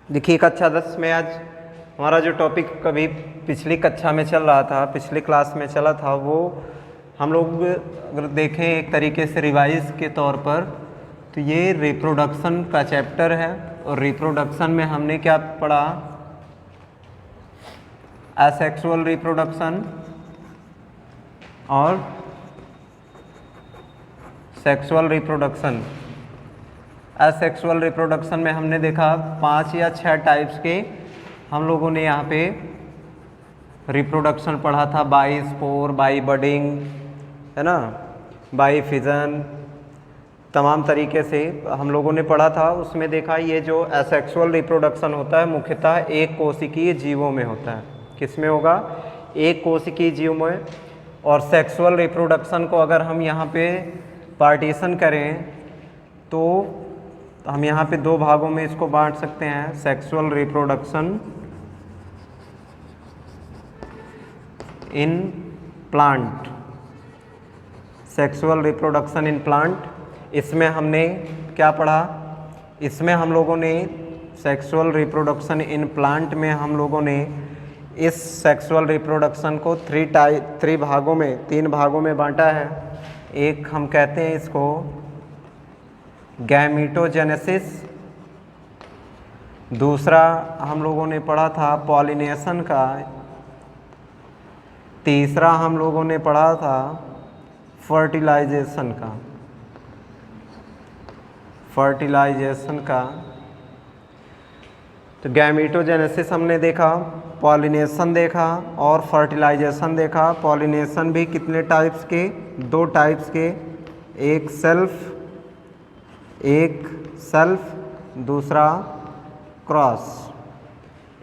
देखिए कक्षा 10 में आज हमारा जो टॉपिक कभी पिछली कक्षा में चल रहा था, पिछली क्लास में चला था, वो हम लोग अगर देखें एक तरीके से रिवाइज के तौर पर तो ये रिप्रोडक्शन का चैप्टर है। और रिप्रोडक्शन में हमने क्या पढ़ा? एसेक्सुअल रिप्रोडक्शन और सेक्सुअल रिप्रोडक्शन। एसेक्सुअल रिप्रोडक्शन में हमने देखा 5 या 6 टाइप्स के हम लोगों ने यहाँ पे रिप्रोडक्शन पढ़ा था। बाई स्पोर, बाई बडिंग, है ना, बाई फिजन, तमाम तरीके से हम लोगों ने पढ़ा था। उसमें देखा ये जो एसेक्सुअल रिप्रोडक्शन होता है मुख्यतः एक कोशिकीय जीवों में होता है। किस में होगा? एक कोशिकीय जीव में। और सेक्सुअल रिप्रोडक्शन को अगर हम यहाँ पे पार्टीशन करें तो हम यहाँ पे 2 भागों में इसको बांट सकते हैं। Sexual reproduction in plant, sexual reproduction in plant. इसमें हमने क्या पढ़ा? इसमें हम लोगों ने सेक्सुअल रिप्रोडक्शन इन प्लांट में हम लोगों ने इस सेक्सुअल रिप्रोडक्शन को 3 भागों में बांटा है। एक हम कहते हैं इसको गैमीटोजेनेसिस, दूसरा हम लोगों ने पढ़ा था पॉलिनेशन का, तीसरा हम लोगों ने पढ़ा था फर्टिलाइजेशन का। तो गैमीटोजेनेसिस हमने देखा, पॉलिनेशन देखा और फर्टिलाइजेशन देखा। पॉलिनेशन भी कितने टाइप्स के? 2 टाइप्स के, एक सेल्फ दूसरा क्रॉस।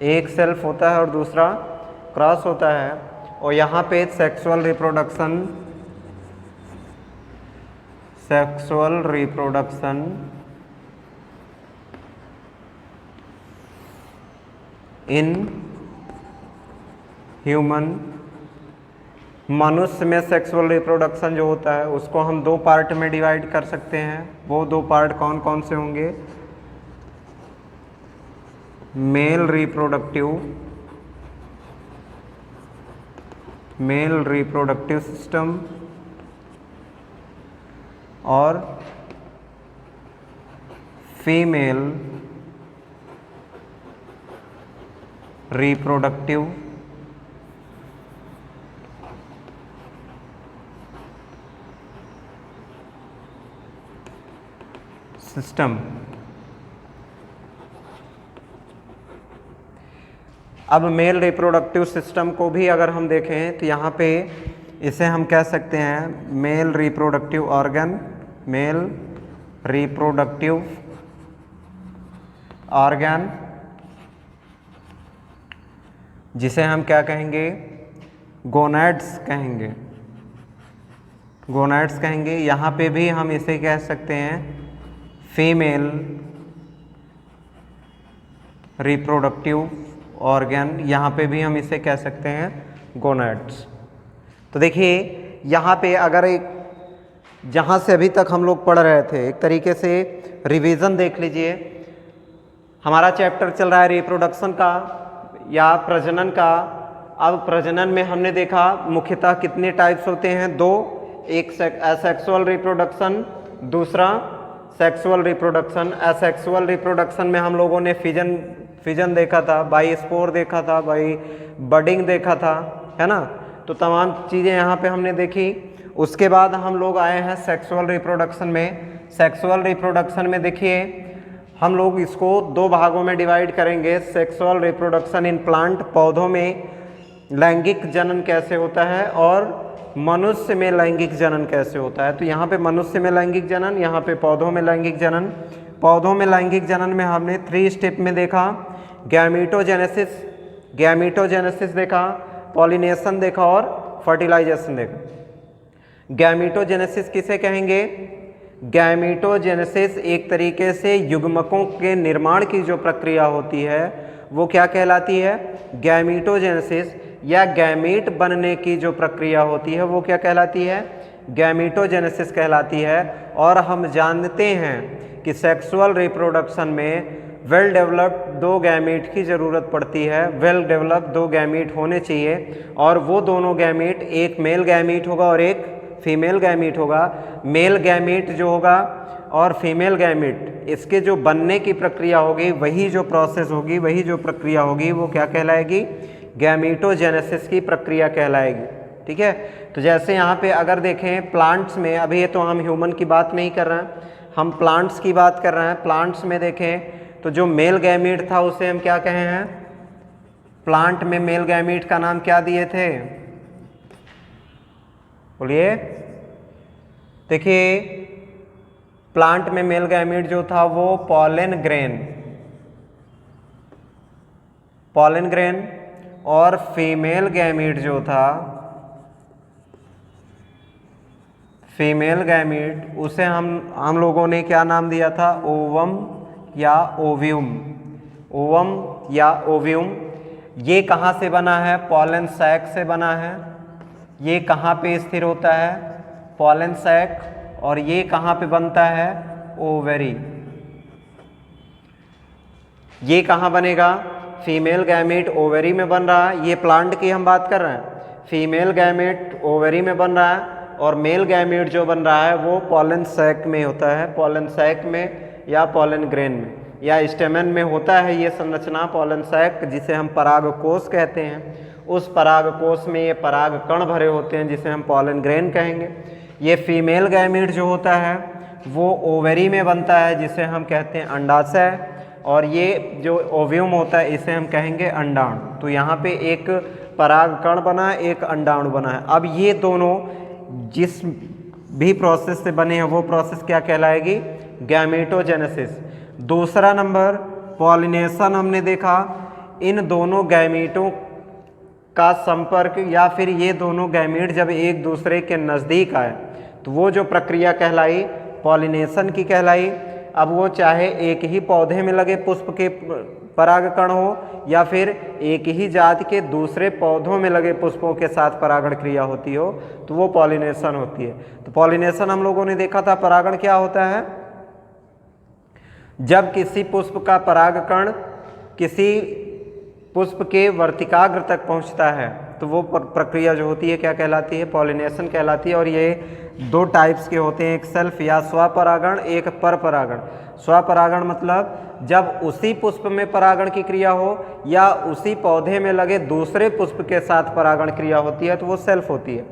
एक सेल्फ होता है और दूसरा क्रॉस होता है। और यहाँ पे सेक्सुअल रिप्रोडक्शन इन ह्यूमन, मनुष्य में सेक्सुअल रिप्रोडक्शन जो होता है उसको हम 2 पार्ट में डिवाइड कर सकते हैं। वो 2 पार्ट कौन कौन से होंगे? मेल रिप्रोडक्टिव सिस्टम और फीमेल रिप्रोडक्टिव सिस्टम। अब मेल रिप्रोडक्टिव सिस्टम को भी अगर हम देखें तो यहाँ पे इसे हम कह सकते हैं मेल रिप्रोडक्टिव ऑर्गन, जिसे हम क्या कहेंगे? गोनैड्स कहेंगे। यहाँ पे भी हम इसे कह सकते हैं फीमेल रिप्रोडक्टिव ऑर्गन, यहाँ पे भी हम इसे कह सकते हैं गोनैड्स। तो देखिए यहाँ पे अगर जहाँ से अभी तक हम लोग पढ़ रहे थे एक तरीके से रिवीजन देख लीजिए। हमारा चैप्टर चल रहा है रिप्रोडक्शन का या प्रजनन का। अब प्रजनन में हमने देखा मुख्यतः कितने टाइप्स होते हैं? 2, एक एसेक्सुअल रिप्रोडक्शन, दूसरा सेक्सुअल रिप्रोडक्शन। एसेक्सुअल रिप्रोडक्शन में हम लोगों ने फिजन देखा था, बाई स्पोर देखा था, बाई बडिंग देखा था, है ना। तो तमाम चीज़ें यहाँ पे हमने देखी। उसके बाद हम लोग आए हैं सेक्सुअल रिप्रोडक्शन में। सेक्सुअल रिप्रोडक्शन में देखिए हम लोग इसको 2 भागों में डिवाइड करेंगे। सेक्सुअल रिप्रोडक्शन इन प्लांट, पौधों में लैंगिक जनन कैसे होता है और मनुष्य में लैंगिक जनन कैसे होता है। तो यहाँ पे मनुष्य में लैंगिक जनन, यहाँ पे पौधों में लैंगिक जनन। पौधों में लैंगिक जनन में हमने 3 स्टेप में देखा। गैमीटोजेनेसिस देखा, पॉलिनेशन देखा और फर्टिलाइजेशन देखा। गैमीटोजेनेसिस किसे कहेंगे? गैमीटोजेनेसिस एक तरीके से युग्मकों के निर्माण की जो प्रक्रिया होती है वो क्या कहलाती है? गैमीटोजेनेसिस। या गैमीट बनने की जो प्रक्रिया होती है वो क्या कहलाती है? गैमीटोजेनेसिस कहलाती है। और हम जानते हैं कि सेक्सुअल रिप्रोडक्शन में वेल डेवलप्ड 2 गैमीट की ज़रूरत पड़ती है। वेल डेवलप्ड 2 गैमीट होने चाहिए और वो दोनों गैमीट, एक मेल गैमीट होगा और एक फीमेल गैमीट होगा। मेल गैमीट जो होगा और फीमेल गैमीट, इसके जो बनने की प्रक्रिया होगी, वही जो प्रोसेस होगी, वही जो प्रक्रिया होगी, वो क्या कहलाएगी? गैमीटोजेनेसिस की प्रक्रिया कहलाएगी। ठीक है, तो जैसे यहाँ पे अगर देखें प्लांट्स में, अभी ये तो हम ह्यूमन की बात नहीं कर रहे हैं, हम प्लांट्स की बात कर रहे हैं। प्लांट्स में देखें तो जो मेल गैमीट था उसे हम क्या कहे हैं? प्लांट में मेल गैमीट का नाम क्या दिए थे? बोलिए। देखिए प्लांट में मेल गैमीट जो था वो पॉलन ग्रेन, और फीमेल गैमीट जो था, फीमेल गैमीट, उसे हम लोगों ने क्या नाम दिया था? ओवम या ओव्यूम। ओवम या ओव्यूम। ये कहाँ से बना है? पॉलन सैक से बना है। ये कहाँ पे स्थिर होता है? Pollen sac. और ये कहाँ पे बनता है? ओवेरी। ये कहाँ बनेगा? फीमेल गैमीट ओवेरी में बन रहा है। ये प्लांट की हम बात कर रहे हैं। फीमेल गैमीट ओवेरी में बन रहा है और मेल गैमीट जो बन रहा है वो पॉलन सैक में होता है। पॉलन सैक में या पॉलन ग्रेन में या स्टेमन में होता है ये संरचना, पॉलन सैक, जिसे हम परागकोश कहते हैं। उस परागकोश में ये पराग कण भरे होते हैं जिसे हम पॉलन ग्रेन कहेंगे। ये फीमेल गैमीट जो होता है वो ओवेरी में बनता है जिसे हम कहते हैं अंडाशय, और ये जो ओव्यूम होता है इसे हम कहेंगे अंडाणु। तो यहाँ पे एक पराग कण बना है, एक अंडाणु बना है। अब ये दोनों जिस भी प्रोसेस से बने हैं वो प्रोसेस क्या कहलाएगी? गैमीटोजेनेसिस। दूसरा नंबर पॉलिनेशन हमने देखा। इन दोनों गैमीटों का संपर्क या फिर ये दोनों गैमीट जब एक दूसरे के नज़दीक आए तो वो जो प्रक्रिया कहलाई पॉलिनेशन की कहलाई। अब वो चाहे एक ही पौधे में लगे पुष्प के परागकण हो या फिर एक ही जाति के दूसरे पौधों में लगे पुष्पों के साथ परागण क्रिया होती हो तो वो पॉलिनेशन होती है। तो पॉलिनेशन हम लोगों ने देखा था, परागण क्या होता है? जब किसी पुष्प का परागकण किसी पुष्प के वर्तिकाग्र तक पहुंचता है तो वो प्रक्रिया जो होती है क्या कहलाती है? पॉलिनेशन कहलाती है। और ये 2 टाइप्स के होते हैं, एक सेल्फ या स्वपरागण, एक परपरागण। स्वपरागण मतलब जब उसी पुष्प में परागण की क्रिया हो या उसी पौधे में लगे दूसरे पुष्प के साथ परागण क्रिया होती है तो वो सेल्फ होती है।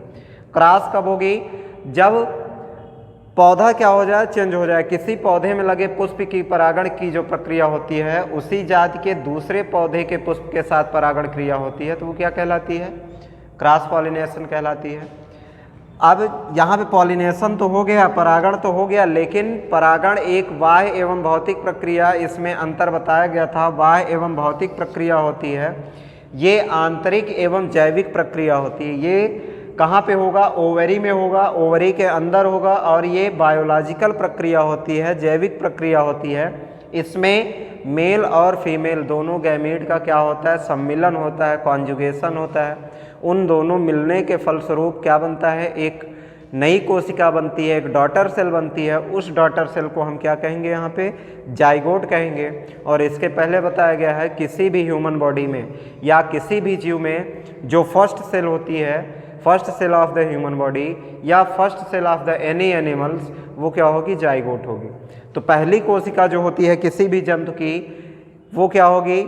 क्रॉस कब होगी? जब पौधा क्या हो जाए? चेंज हो जाए। किसी पौधे में लगे पुष्प की परागण की जो प्रक्रिया होती है उसी जाति के दूसरे पौधे के पुष्प के साथ परागण क्रिया होती है तो वो क्या कहलाती है? क्रॉस पॉलिनेशन कहलाती है। अब यहाँ पे पॉलिनेशन तो हो गया, परागण तो हो गया, लेकिन परागण एक बाह्य एवं भौतिक प्रक्रिया, इसमें अंतर बताया गया था। बाह्य एवं भौतिक प्रक्रिया होती है, ये आंतरिक एवं जैविक प्रक्रिया होती है। ये कहाँ पे होगा? ओवरी में होगा, ओवरी के अंदर होगा। और ये बायोलॉजिकल प्रक्रिया होती है, जैविक प्रक्रिया होती है। इसमें मेल और फीमेल दोनों गैमीट का क्या होता है? सम्मिलन होता है, कॉन्जुगेशन होता है। उन दोनों मिलने के फलस्वरूप क्या बनता है? एक नई कोशिका बनती है, एक डॉटर सेल बनती है। उस डॉटर सेल को हम क्या कहेंगे? यहाँ पे जाइगोट कहेंगे। और इसके पहले बताया गया है किसी भी ह्यूमन बॉडी में या किसी भी जीव में जो फर्स्ट सेल होती है, first cell of the human body या first cell of the any animals, वो क्या होगी? जाइगोट होगी। तो पहली कोशिका जो होती है किसी भी जंतु की वो क्या होगी?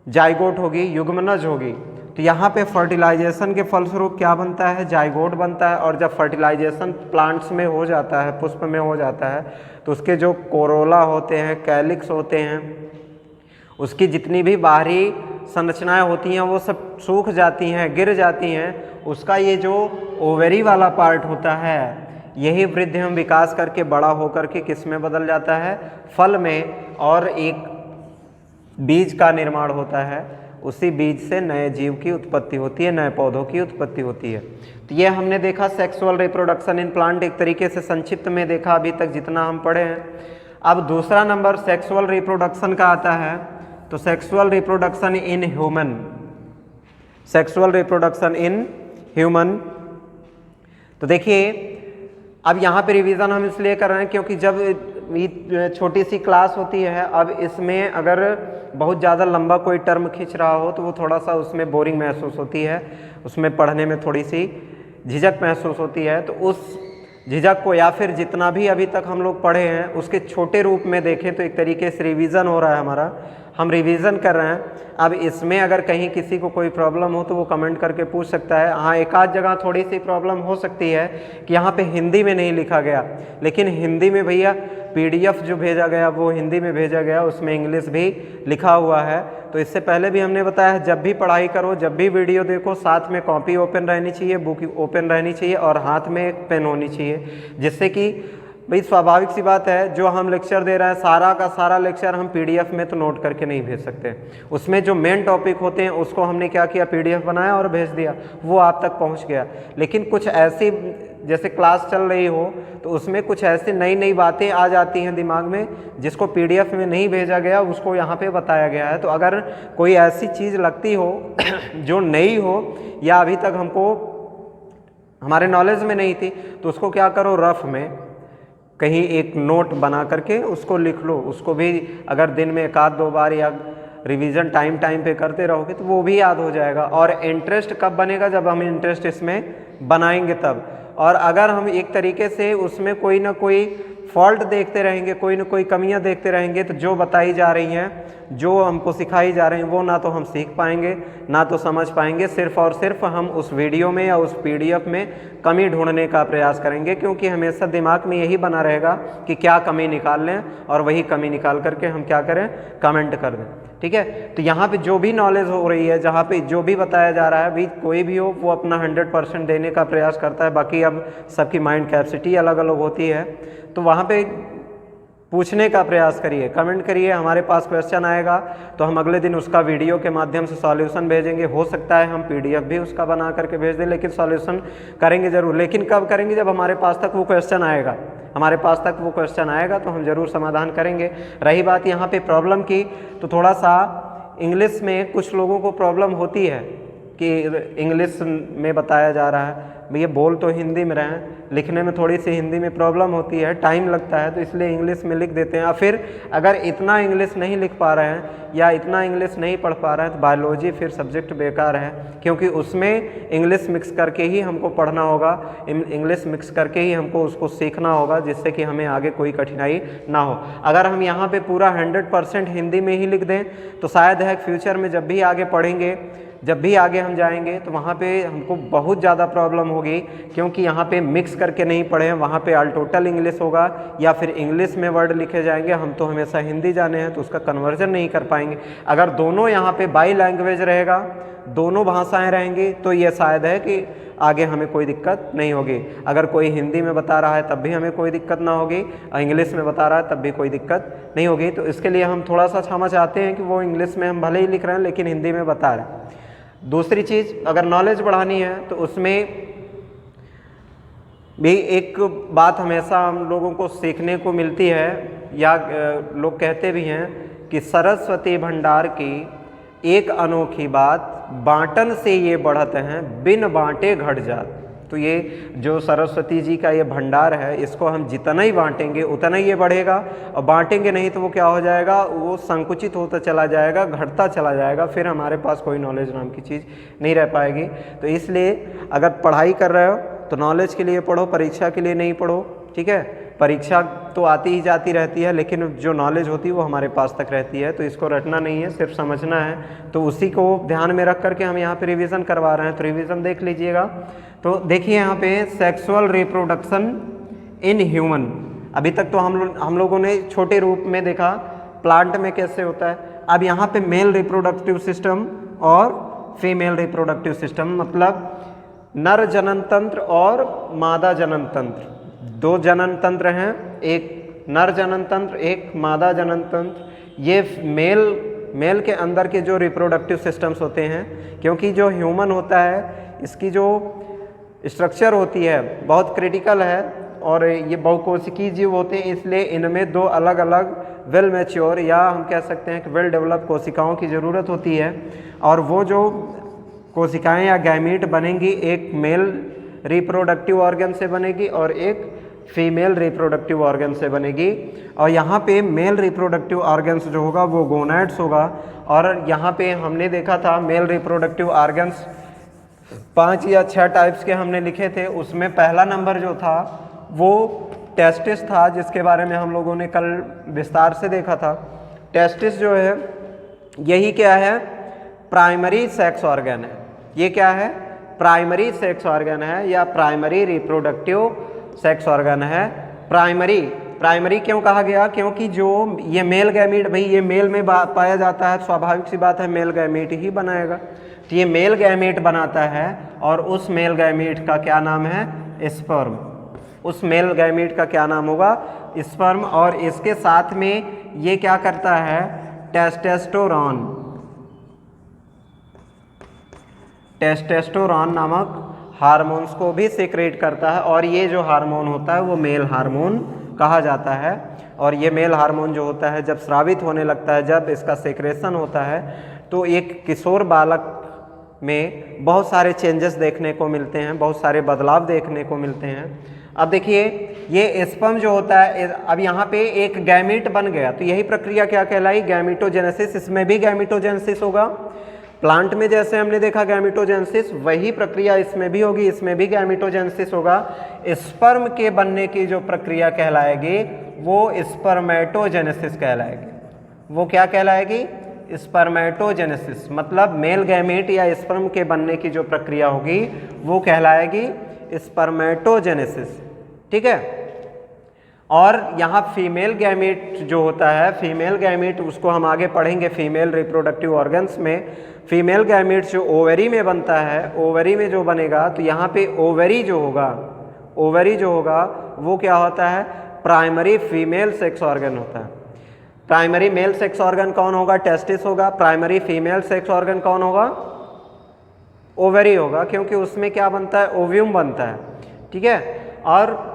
जाइगोट होगी, युग्मनज होगी। तो यहाँ पे फर्टिलाइजेशन के फलस्वरूप क्या बनता है? जाइगोट बनता है। और जब फर्टिलाइजेशन प्लांट्स में हो जाता है, पुष्प में हो जाता है, तो उसके जो कोरोला होते हैं, कैलिक्स होते हैं, उसकी जितनी भी बाहरी संरचनाएं होती हैं वो सब सूख जाती हैं, गिर जाती हैं। उसका ये जो ओवेरी वाला पार्ट होता है यही वृद्धि एवं विकास करके बड़ा होकर के किस में बदल जाता है? फल में। और एक बीज का निर्माण होता है, उसी बीज से नए जीव की उत्पत्ति होती है, नए पौधों की उत्पत्ति होती है। तो ये हमने देखा सेक्सुअल रिप्रोडक्शन इन प्लांट, एक तरीके से संक्षिप्त में देखा अभी तक जितना हम पढ़े हैं। अब दूसरा नंबर सेक्सुअल रिप्रोडक्शन का आता है। तो sexual reproduction in human, sexual reproduction in human. तो देखिए अब यहाँ पे रिवीजन हम इसलिए कर रहे हैं क्योंकि जब ये छोटी सी क्लास होती है। अब इसमें अगर बहुत ज़्यादा लंबा कोई टर्म खींच रहा हो तो वो थोड़ा सा उसमें बोरिंग महसूस होती है, उसमें पढ़ने में थोड़ी सी झिझक महसूस होती है। तो उस झिझक को या फिर जितना भी अभी तक हम लोग पढ़े हैं उसके छोटे रूप में देखें तो एक तरीके से रिवीजन हो रहा है हमारा, हम रिवीजन कर रहे हैं। अब इसमें अगर कहीं किसी को कोई प्रॉब्लम हो तो वो कमेंट करके पूछ सकता है। हाँ, एक आध जगह थोड़ी सी प्रॉब्लम हो सकती है कि यहाँ पे हिंदी में नहीं लिखा गया, लेकिन हिंदी में भैया पीडीएफ जो भेजा गया वो हिंदी में भेजा गया, उसमें इंग्लिश भी लिखा हुआ है। तो इससे पहले भी हमने बताया जब भी पढ़ाई करो, जब भी वीडियो देखो, साथ में कॉपी ओपन रहनी चाहिए, बुक ओपन रहनी चाहिए और हाथ में एक पेन होनी चाहिए, जिससे कि भाई स्वाभाविक सी बात है जो हम लेक्चर दे रहे हैं सारा का सारा लेक्चर हम पीडीएफ में तो नोट करके नहीं भेज सकते। उसमें जो मेन टॉपिक होते हैं उसको हमने क्या किया, पीडीएफ बनाया और भेज दिया, वो आप तक पहुंच गया। लेकिन कुछ ऐसी जैसे क्लास चल रही हो तो उसमें कुछ ऐसी नई नई बातें आ जाती हैं दिमाग में जिसको पीडीएफ में नहीं भेजा गया, उसको यहाँ पे बताया गया है। तो अगर कोई ऐसी चीज़ लगती हो जो नई हो या अभी तक हमको हमारे नॉलेज में नहीं थी तो उसको क्या करो, रफ में कहीं एक नोट बना करके उसको लिख लो। उसको भी अगर दिन में एक आध दो बार या रिवीजन टाइम पे करते रहोगे तो वो भी याद हो जाएगा। और इंटरेस्ट कब बनेगा, जब हम इंटरेस्ट इसमें बनाएंगे तब। और अगर हम एक तरीके से उसमें कोई ना कोई फॉल्ट देखते रहेंगे, कोई ना कोई कमियां देखते रहेंगे, तो जो बताई जा रही हैं, जो हमको सिखाई जा रही हैं, वो ना तो हम सीख पाएंगे ना तो समझ पाएंगे। सिर्फ और सिर्फ हम उस वीडियो में या उस पीडीएफ में कमी ढूंढने का प्रयास करेंगे, क्योंकि हमेशा दिमाग में यही बना रहेगा कि क्या कमी निकाल लें और वही कमी निकाल करके हम क्या करें, कमेंट कर दें। ठीक है, तो यहाँ पे जो भी नॉलेज हो रही है, जहाँ पे जो भी बताया जा रहा है, भी कोई भी हो वो अपना 100% देने का प्रयास करता है। बाकी अब सबकी माइंड कैपेसिटी अलग अलग होती है, तो वहाँ पे पूछने का प्रयास करिए, कमेंट करिए। हमारे पास क्वेश्चन आएगा तो हम अगले दिन उसका वीडियो के माध्यम से सॉल्यूशन भेजेंगे। हो सकता है हम पीडीएफ भी उसका बना करके भेज दें, लेकिन सॉल्यूशन करेंगे ज़रूर। लेकिन कब करेंगे, जब हमारे पास तक वो क्वेश्चन आएगा। हमारे पास तक वो क्वेश्चन आएगा तो हम ज़रूर समाधान करेंगे। रही बात यहाँ पे प्रॉब्लम की, तो थोड़ा सा इंग्लिश में कुछ लोगों को प्रॉब्लम होती है कि इंग्लिश में बताया जा रहा है, भैया बोल तो हिंदी में रहे हैं, लिखने में थोड़ी सी हिंदी में प्रॉब्लम होती है, टाइम लगता है, तो इसलिए इंग्लिश में लिख देते हैं। और फिर अगर इतना इंग्लिश नहीं लिख पा रहे हैं या इतना इंग्लिश नहीं पढ़ पा रहे हैं तो बायोलॉजी फिर सब्जेक्ट बेकार है, क्योंकि उसमें इंग्लिश मिक्स करके ही हमको पढ़ना होगा, इंग्लिश मिक्स करके ही हमको उसको सीखना होगा, जिससे कि हमें आगे कोई कठिनाई ना हो। अगर हम यहाँ पे पूरा 100% हिंदी में ही लिख दें तो शायद है फ्यूचर में जब भी आगे पढ़ेंगे, जब भी आगे हम जाएंगे तो वहाँ पे हमको बहुत ज़्यादा प्रॉब्लम होगी, क्योंकि यहाँ पे मिक्स करके नहीं पढ़े हैं। वहाँ पे ऑल टोटल इंग्लिश होगा या फिर इंग्लिश में वर्ड लिखे जाएंगे। हम तो हमेशा हिंदी जाने हैं तो उसका कन्वर्जन नहीं कर पाएंगे। अगर दोनों यहाँ पे बाई लैंग्वेज रहेगा, दोनों भाषाएं रहेंगी, तो ये शायद है कि आगे हमें कोई दिक्कत नहीं होगी। अगर कोई हिंदी में बता रहा है तब भी हमें कोई दिक्कत ना होगी, और इंग्लिश में बता रहा है तब भी कोई दिक्कत नहीं होगी। तो इसके लिए हम थोड़ा सा क्षमा चाहते हैं कि वो इंग्लिश में हम भले ही लिख रहे हैं लेकिन हिंदी में बता रहे हैं। दूसरी चीज़, अगर नॉलेज बढ़ानी है तो उसमें भी एक बात हमेशा हम लोगों को सीखने को मिलती है, या लोग कहते भी हैं कि सरस्वती भंडार की एक अनोखी बात, बांटन से ये बढ़त हैं, बिन बांटे घट जात। तो ये जो सरस्वती जी का ये भंडार है, इसको हम जितना ही बांटेंगे उतना ही ये बढ़ेगा, और बांटेंगे नहीं तो वो क्या हो जाएगा, वो संकुचित होता चला जाएगा, घटता चला जाएगा, फिर हमारे पास कोई नॉलेज नाम की चीज़ नहीं रह पाएगी। तो इसलिए अगर पढ़ाई कर रहे हो तो नॉलेज के लिए पढ़ो, परीक्षा के लिए नहीं पढ़ो। ठीक है, परीक्षा तो आती ही जाती रहती है, लेकिन जो नॉलेज होती है वो हमारे पास तक रहती है, तो इसको रटना नहीं है, सिर्फ समझना है। तो उसी को ध्यान में रख करके हम यहाँ पे रिवीजन करवा रहे हैं, तो रिवीजन देख लीजिएगा। तो देखिए यहाँ पे सेक्सुअल रिप्रोडक्शन इन ह्यूमन, अभी तक तो हम लोगों ने छोटे रूप में देखा प्लांट में कैसे होता है। अब यहाँ पे मेल रिप्रोडक्टिव सिस्टम और फीमेल रिप्रोडक्टिव सिस्टम, मतलब नर जनन तंत्र और मादा जनन तंत्र, दो जनन तंत्र हैं, एक नर जनन तंत्र, एक मादा जनन तंत्र। ये मेल के अंदर के जो रिप्रोडक्टिव सिस्टम्स होते हैं, क्योंकि जो ह्यूमन होता है इसकी जो स्ट्रक्चर होती है बहुत क्रिटिकल है, और ये बहुकोशिकीय जीव होते हैं, इसलिए इनमें दो अलग अलग वेल मैच्योर या हम कह सकते हैं कि वेल डेवलप कोशिकाओं की ज़रूरत होती है। और वो जो कोशिकाएं या गैमीट बनेंगी, एक मेल रिप्रोडक्टिव ऑर्गन से बनेगी और एक फीमेल रिप्रोडक्टिव ऑर्गन से बनेगी। और यहाँ पे मेल रिप्रोडक्टिव ऑर्गन्स जो होगा वो गोनैड्स होगा। और यहाँ पे हमने देखा था मेल रिप्रोडक्टिव ऑर्गन्स 5 या 6 टाइप्स के हमने लिखे थे। उसमें पहला नंबर जो था वो टेस्टिस था, जिसके बारे में हम लोगों ने कल विस्तार से देखा था। टेस्टिस जो है यही क्या है, प्राइमरी सेक्स ऑर्गन है। ये क्या है, प्राइमरी सेक्स ऑर्गन है या प्राइमरी रिप्रोडक्टिव सेक्स ऑर्गन है। प्राइमरी क्यों कहा गया, क्योंकि जो ये मेल गैमीट, भाई ये मेल में पाया जाता है, स्वाभाविक सी बात है मेल गैमीट ही बनाएगा। तो ये मेल गैमीट बनाता है और उस मेल गैमीट का क्या नाम है, स्पर्म। उस मेल गैमीट का क्या नाम होगा, स्पर्म। और इसके साथ में ये क्या करता है, टेस्टेस्टोरॉन नामक हार्मोन्स को भी सीक्रेट करता है। और ये जो हार्मोन होता है वो मेल हार्मोन कहा जाता है। और ये मेल हार्मोन जो होता है जब स्रावित होने लगता है, जब इसका सेक्रेशन होता है, तो एक किशोर बालक में बहुत सारे चेंजेस देखने को मिलते हैं, बहुत सारे बदलाव देखने को मिलते हैं। अब देखिए ये स्पर्म जो होता है, अब यहाँ पे एक गैमीट बन गया, तो यही प्रक्रिया क्या कहलाई, गैमीटोजेनेसिस। इसमें भी गैमीटोजेनेसिस होगा। प्लांट में जैसे हमने देखा गैमीटोजेनेसिस, वही प्रक्रिया इसमें भी होगी, इसमें भी गैमीटोजेनेसिस होगा। स्पर्म के बनने की जो प्रक्रिया कहलाएगी वो स्पर्मेटोजेनेसिस कहलाएगी। वो क्या कहलाएगी, स्पर्मेटोजेनेसिस। मतलब मेल गैमीट या स्पर्म के बनने की जो प्रक्रिया होगी वो कहलाएगी स्पर्मेटोजेनेसिस। ठीक है। और यहाँ फीमेल गैमीट जो होता है, फीमेल गैमीट उसको हम आगे पढ़ेंगे फीमेल रिप्रोडक्टिव ऑर्गन्स में। फीमेल गैमीट जो ओवरी में बनता है, ओवरी में जो बनेगा, तो यहाँ पे ओवरी जो होगा वो क्या होता है, प्राइमरी फीमेल सेक्स ऑर्गन होता है। प्राइमरी मेल सेक्स ऑर्गन कौन होगा, टेस्टिस होगा। प्राइमरी फीमेल सेक्स ऑर्गन कौन होगा, ओवरी होगा, क्योंकि उसमें क्या बनता है, ओव्यूम बनता है। ठीक है। और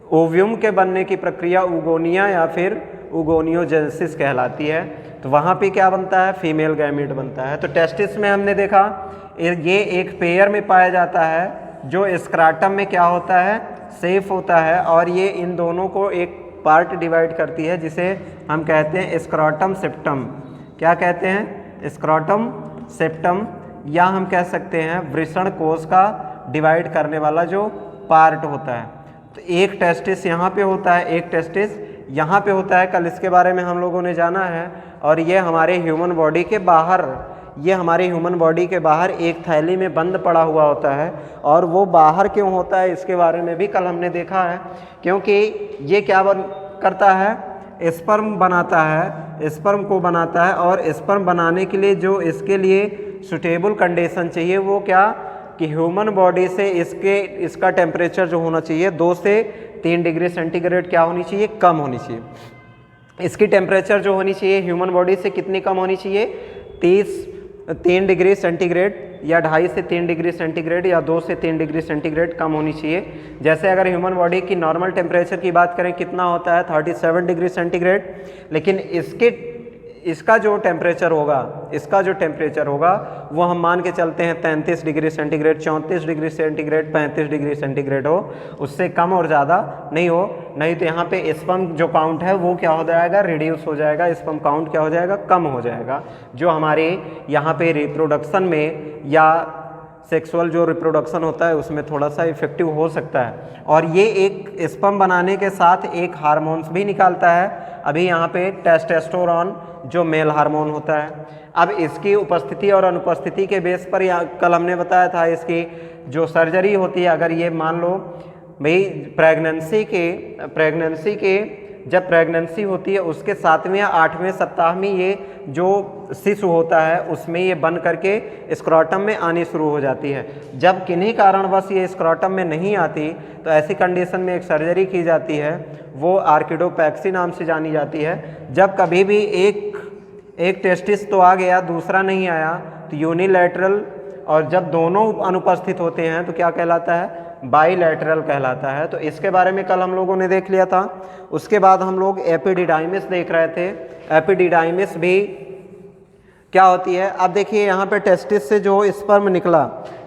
ओव्यूम के बनने की प्रक्रिया उगोनिया या फिर उगोनियोजेनेसिस कहलाती है। तो वहाँ पे क्या बनता है, फीमेल गैमीट बनता है। तो टेस्टिस में हमने देखा ये एक पेयर में पाया जाता है, जो स्क्राटम में क्या होता है, सेफ होता है। और ये इन दोनों को एक पार्ट डिवाइड करती है, जिसे हम कहते हैं स्क्रोटम सेप्टम। क्या कहते हैं, स्क्रोटम सेप्टम, या हम कह सकते हैं वृषण कोश का डिवाइड करने वाला जो पार्ट होता है। तो एक टेस्टिस यहाँ पे होता है, एक टेस्टिस यहाँ पे होता है। कल इसके बारे में हम लोगों ने जाना है। और ये हमारे ह्यूमन बॉडी के बाहर, ये हमारे ह्यूमन बॉडी के बाहर एक थैली में बंद पड़ा हुआ होता है। और वो बाहर क्यों होता है इसके बारे में भी कल हमने देखा है, क्योंकि ये क्या करता है, स्पर्म बनाता है, स्पर्म को बनाता है। और स्पर्म बनाने के लिए जो इसके लिए सुटेबल कंडीशन चाहिए वो क्या, कि ह्यूमन बॉडी से इसका टेम्परेचर जो होना चाहिए 2 से 3 डिग्री सेंटीग्रेड क्या होनी चाहिए, कम होनी चाहिए। इसकी टेम्परेचर जो होनी चाहिए ह्यूमन बॉडी से कितनी कम होनी चाहिए, 3 डिग्री सेंटीग्रेड या 2.5 से 3 डिग्री सेंटीग्रेड या 2 से 3 डिग्री सेंटीग्रेड कम होनी चाहिए। जैसे अगर ह्यूमन बॉडी की नॉर्मल टेम्परेचर की बात करें कितना होता है, 37 डिग्री सेंटीग्रेड। लेकिन इसका जो टेम्परेचर होगा वो हम मान के चलते हैं 33 degree centigrade, 34 degree centigrade, 35 degree centigrade हो, उससे कम और ज़्यादा नहीं हो। नहीं तो यहाँ पे स्पर्म जो काउंट है वो क्या हो जाएगा, रिड्यूस हो जाएगा। स्पर्म काउंट क्या हो जाएगा, कम हो जाएगा, जो हमारे यहाँ पे रिप्रोडक्शन में या सेक्सुअल जो रिप्रोडक्शन होता है उसमें थोड़ा सा इफेक्टिव हो सकता है। और ये एक स्पर्म बनाने के साथ एक हार्मोन्स भी निकालता है। अभी यहाँ पे टेस्टेस्टोरॉन जो मेल हार्मोन होता है। अब इसकी उपस्थिति और अनुपस्थिति के बेस पर कल हमने बताया था इसकी जो सर्जरी होती है, अगर ये मान लो भाई प्रेगनेंसी के जब प्रेगनेंसी होती है उसके 7वें या 8वें सप्ताह में ये जो शिशु होता है उसमें ये बन करके स्क्रोटम में आनी शुरू हो जाती है। जब किन्हीं कारणवश ये स्क्रोटम में नहीं आती तो ऐसी कंडीशन में एक सर्जरी की जाती है, वो आर्किडोपैक्सी नाम से जानी जाती है। जब कभी भी एक टेस्टिस तो आ गया, दूसरा नहीं आया, तो यूनिलैटरल, और जब दोनों अनुपस्थित होते हैं तो क्या कहलाता है, बाईलैटरल कहलाता है। तो इसके बारे में कल हम लोगों ने देख लिया था। उसके बाद हम लोग एपिडिडाइमिस देख रहे थे। एपिडिडाइमिस भी क्या होती है, अब देखिए यहाँ पे टेस्टिस से जो स्पर्म निकला,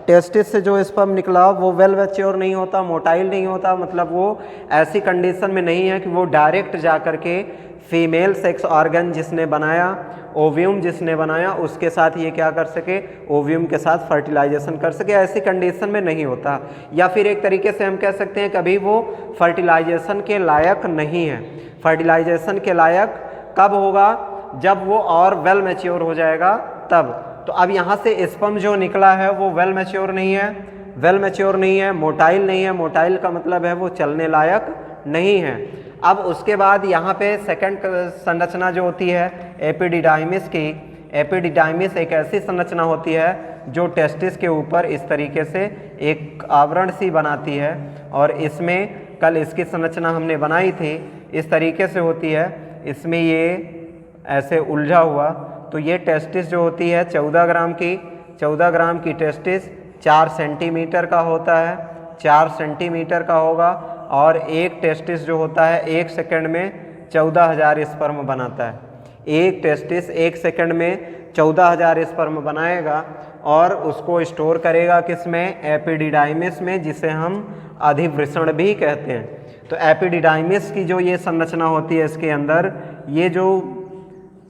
टेस्टिस से जो स्पर्म निकला वो वेल मैच्योर नहीं होता, मोटाइल नहीं होता, मतलब वो ऐसी कंडीशन में नहीं है कि वो डायरेक्ट जा कर के फीमेल सेक्स ऑर्गन जिसने बनाया, ओव्यूम जिसने बनाया, उसके साथ ये क्या कर सके, ओव्यूम के साथ फर्टिलाइजेशन कर सके, ऐसी कंडीशन में नहीं होता। या फिर एक तरीके से हम कह सकते हैं कभी वो फर्टिलाइजेशन के लायक नहीं है। फर्टिलाइजेशन के लायक कब होगा, जब वो और वेल मैच्योर हो जाएगा तब। तो अब यहाँ से स्पर्म जो निकला है वो वेल मैच्योर नहीं है, वेल मैच्योर नहीं है, मोटाइल नहीं है, मोटाइल का मतलब है वो चलने लायक नहीं है। अब उसके बाद यहाँ पे सेकंड संरचना जो होती है एपिडिडाइमिस की, एपिडिडाइमिस एक ऐसी संरचना होती है जो टेस्टिस के ऊपर इस तरीके से एक आवरण सी बनाती है, और इसमें कल इसकी संरचना हमने बनाई थी, इस तरीके से होती है, इसमें ये ऐसे उलझा हुआ। तो ये टेस्टिस जो होती है 14 ग्राम की टेस्टिस 4 सेंटीमीटर का होता है, 4 सेंटीमीटर का होगा, और एक टेस्टिस जो होता है 1 सेकंड में 14,000 स्पर्म बनाता है। एक टेस्टिस 1 सेकंड में 14,000 स्पर्म बनाएगा और उसको स्टोर करेगा किस में, एपिडिडाइमिस में, जिसे हम अधिवृषण भी कहते हैं। तो एपिडिडाइमिस की जो ये संरचना होती है, इसके अंदर ये जो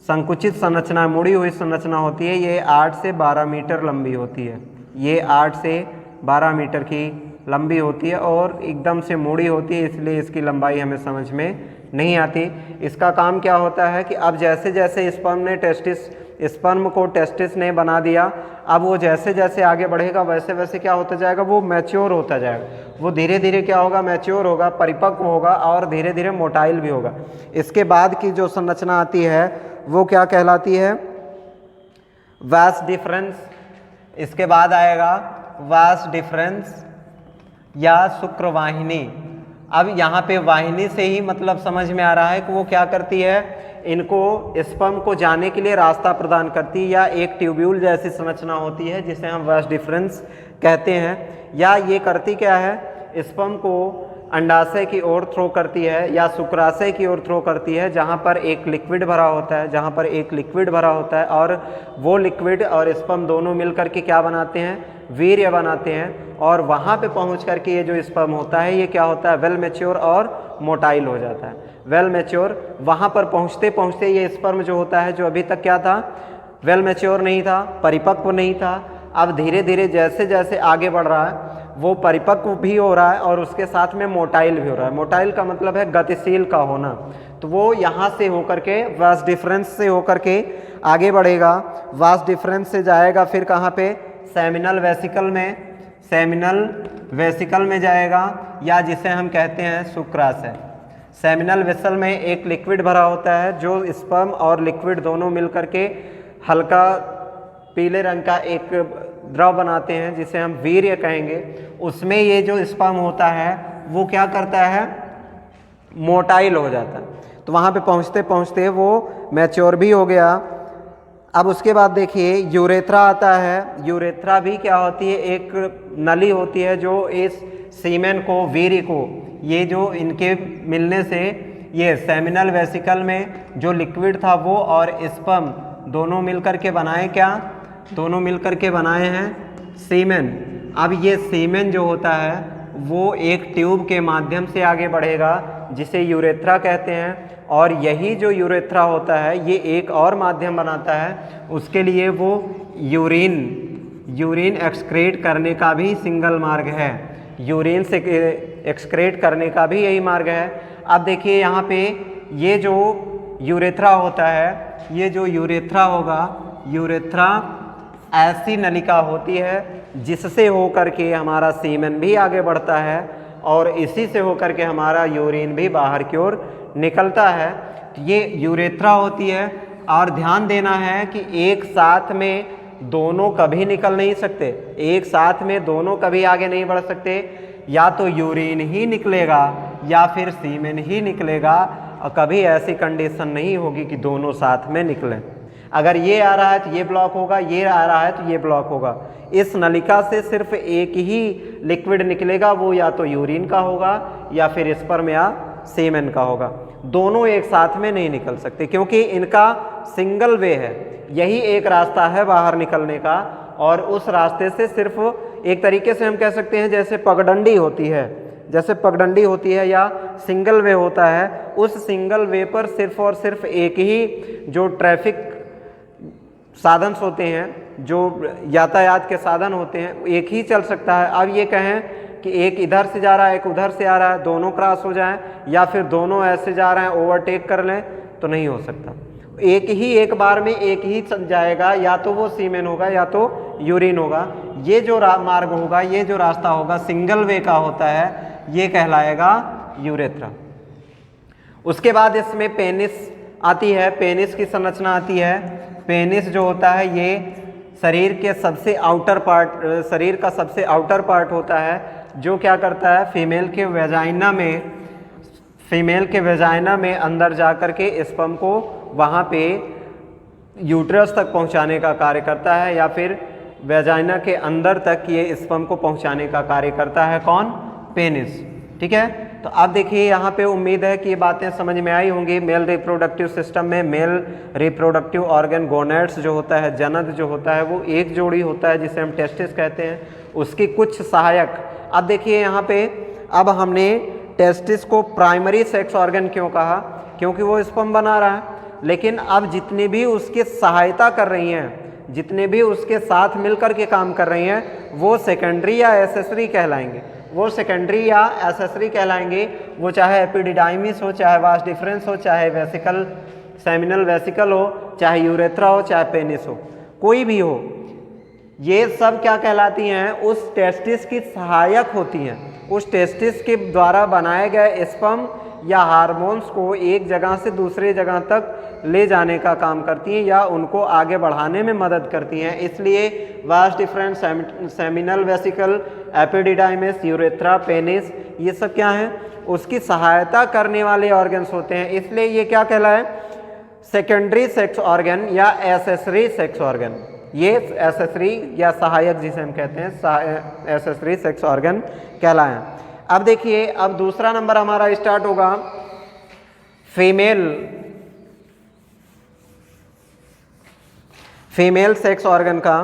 संकुचित संरचना, मुड़ी हुई संरचना होती है, ये 8 से 12 मीटर लंबी होती है। ये 8 से 12 मीटर की लंबी होती है और एकदम से मुड़ी होती है, इसलिए इसकी लंबाई हमें समझ में नहीं आती। इसका काम क्या होता है कि अब जैसे जैसे स्पर्म को टेस्टिस ने बना दिया, अब वो जैसे जैसे आगे बढ़ेगा वैसे वैसे क्या होता जाएगा, वो मैच्योर होता जाएगा। वो धीरे धीरे क्या होगा, मैच्योर होगा, परिपक्व होगा और धीरे धीरे मोटाइल भी होगा। इसके बाद की जो संरचना आती है वो क्या कहलाती है, वास डिफरेंस। इसके बाद आएगा वास डिफरेंस या शुक्रवाहिनी। अब यहाँ पे वाहिनी से ही मतलब समझ में आ रहा है कि वो क्या करती है, इनको स्पर्म को जाने के लिए रास्ता प्रदान करती है, या एक ट्यूब्यूल जैसी संरचना होती है जिसे हम वास डिफरेंस कहते हैं। या ये करती क्या है, स्पर्म को अंडाशय की ओर थ्रो करती है या शुक्राशय की ओर थ्रो करती है, जहाँ पर एक लिक्विड भरा होता है, जहाँ पर एक लिक्विड भरा होता है, और वो लिक्विड और स्पर्म दोनों मिलकर के क्या बनाते हैं, वीर्य बनाते हैं, और वहाँ पे पहुँच करके ये जो स्पर्म होता है ये क्या होता है, वेल मैच्योर और मोटाइल हो जाता है। वेल मैच्योर, वहाँ पर पहुँचते पहुँचते ये स्पर्म जो होता है, जो अभी तक क्या था, वेल मैच्योर नहीं था, परिपक्व नहीं था, अब धीरे धीरे जैसे जैसे आगे बढ़ रहा है वो परिपक्व भी हो रहा है और उसके साथ में मोटाइल भी हो रहा है। मोटाइल का मतलब है गतिशील का होना। तो वो यहाँ से होकर के वास डिफरेंस से होकर के आगे बढ़ेगा, वास डिफरेंस से जाएगा फिर कहाँ पे, सेमिनल वेसिकल में, सेमिनल वेसिकल में जाएगा, या जिसे हम कहते हैं शुक्राशय। सेमिनल वेसल में एक लिक्विड भरा होता है जो स्पर्म और लिक्विड दोनों मिलकर के हल्का पीले रंग का एक द्रव बनाते हैं जिसे हम वीर्य कहेंगे। उसमें ये जो स्पर्म होता है वो क्या करता है, मोटाइल हो जाता है। तो वहाँ पे पहुँचते पहुँचते वो मैच्योर भी हो गया। अब उसके बाद देखिए यूरेथ्रा आता है। यूरेथ्रा भी क्या होती है, एक नली होती है जो इस सीमेन को, वीर्य को, ये जो इनके मिलने से ये सेमिनल वेसिकल में जो लिक्विड था वो और स्पर्म दोनों मिलकर के बनाए क्या, दोनों मिलकर के बनाए हैं सीमेन। अब ये सीमेन जो होता है वो एक ट्यूब के माध्यम से आगे बढ़ेगा जिसे यूरेथ्रा कहते हैं, और यही जो यूरेथ्रा होता है ये एक और माध्यम बनाता है, उसके लिए वो यूरिन एक्सक्रीट करने का भी सिंगल मार्ग है, यूरिन से एक्सक्रीट करने का भी यही मार्ग है। अब देखिए यहाँ पे ये जो यूरेथ्रा होता है, ये जो यूरेथ्रा होगा, यूरेथ्रा ऐसी नलिका होती है जिससे होकर के हमारा सीमेन भी आगे बढ़ता है और इसी से होकर के हमारा यूरिन भी बाहर की ओर निकलता है। ये यूरेथ्रा होती है, और ध्यान देना है कि एक साथ में दोनों कभी निकल नहीं सकते, एक साथ में दोनों कभी आगे नहीं बढ़ सकते, या तो यूरिन ही निकलेगा या फिर सीमेन ही निकलेगा, और कभी ऐसी कंडीशन नहीं होगी कि दोनों साथ में निकलें। अगर ये आ रहा है तो ये ब्लॉक होगा, ये आ रहा है तो ये ब्लॉक होगा। इस नलिका से सिर्फ एक ही लिक्विड निकलेगा, वो या तो यूरिन का होगा या फिर स्पर्म या सीमेन का होगा। दोनों एक साथ में नहीं निकल सकते क्योंकि इनका सिंगल वे है, यही एक रास्ता है बाहर निकलने का, और उस रास्ते से सिर्फ एक तरीके से हम कह सकते हैं जैसे पगडंडी होती है, जैसे पगडंडी होती है या सिंगल वे होता है, उस सिंगल वे पर सिर्फ और सिर्फ एक ही जो ट्रैफिक साधन होते हैं, जो यातायात के साधन होते हैं, एक ही चल सकता है। अब ये कहें कि एक इधर से जा रहा है, एक उधर से आ रहा है, दोनों क्रॉस हो जाएं या फिर दोनों ऐसे जा रहे हैं ओवरटेक कर लें, तो नहीं हो सकता। एक ही एक बार में एक ही जाएगा, या तो वो सीमेन होगा या तो यूरिन होगा। ये जो मार्ग होगा, ये जो रास्ता होगा सिंगल वे का होता है, ये कहलाएगा यूरेथ्रा। उसके बाद इसमें पेनिस आती है, पेनिस की संरचना आती है। पेनिस जो होता है ये शरीर के सबसे आउटर पार्ट, शरीर का सबसे आउटर पार्ट होता है, जो क्या करता है फीमेल के वेजाइना में अंदर जा कर के स्पर्म को वहाँ पे यूट्रस तक पहुँचाने का कार्य करता है, या फिर वेजाइना के अंदर तक ये स्पर्म को पहुँचाने का कार्य करता है। कौन? पेनिस। ठीक है, तो अब देखिए यहाँ पे उम्मीद है कि ये बातें समझ में आई होंगी। मेल रिप्रोडक्टिव सिस्टम में मेल रिप्रोडक्टिव ऑर्गन गोनेड्स जो होता है, जनद जो होता है, वो एक जोड़ी होता है जिसे हम टेस्टिस कहते हैं। उसकी कुछ सहायक, अब देखिए यहाँ पे, अब हमने टेस्टिस को प्राइमरी सेक्स ऑर्गन क्यों कहा? क्योंकि वो स्पर्म बना रहा है, लेकिन अब जितनी भी उसकी सहायता कर रही हैं, जितने भी उसके साथ मिलकर के काम कर रही हैं, वो सेकेंडरी या एसेसरी कहलाएंगे। वो सेकेंडरी या एसेसरी कहलाएंगे। वो चाहे एपिडिडाइमिस हो, चाहे वास डिफरेंस हो, चाहे वेसिकल सेमिनल वेसिकल हो, चाहे यूरेथ्रा हो, चाहे पेनिस हो, कोई भी हो, ये सब क्या कहलाती हैं? उस टेस्टिस की सहायक होती हैं। उस टेस्टिस के द्वारा बनाए गए स्पर्म या हार्मोन्स को एक जगह से दूसरे जगह तक ले जाने का काम करती हैं या उनको आगे बढ़ाने में मदद करती हैं। इसलिए vas deferens, seminal vesicle, epididymis, urethra, penis, ये सब क्या हैं? उसकी सहायता करने वाले ऑर्गन्स होते हैं। इसलिए ये क्या कहलाए? सेकेंडरी सेक्स ऑर्गन या एसेसरी सेक्स ऑर्गन। ये एसेसरी या सहायक जिसे हम कहते हैं, एसेसरी सेक्स ऑर्गन कहलाएं। अब देखिए, अब दूसरा नंबर हमारा स्टार्ट होगा फीमेल सेक्स ऑर्गन का।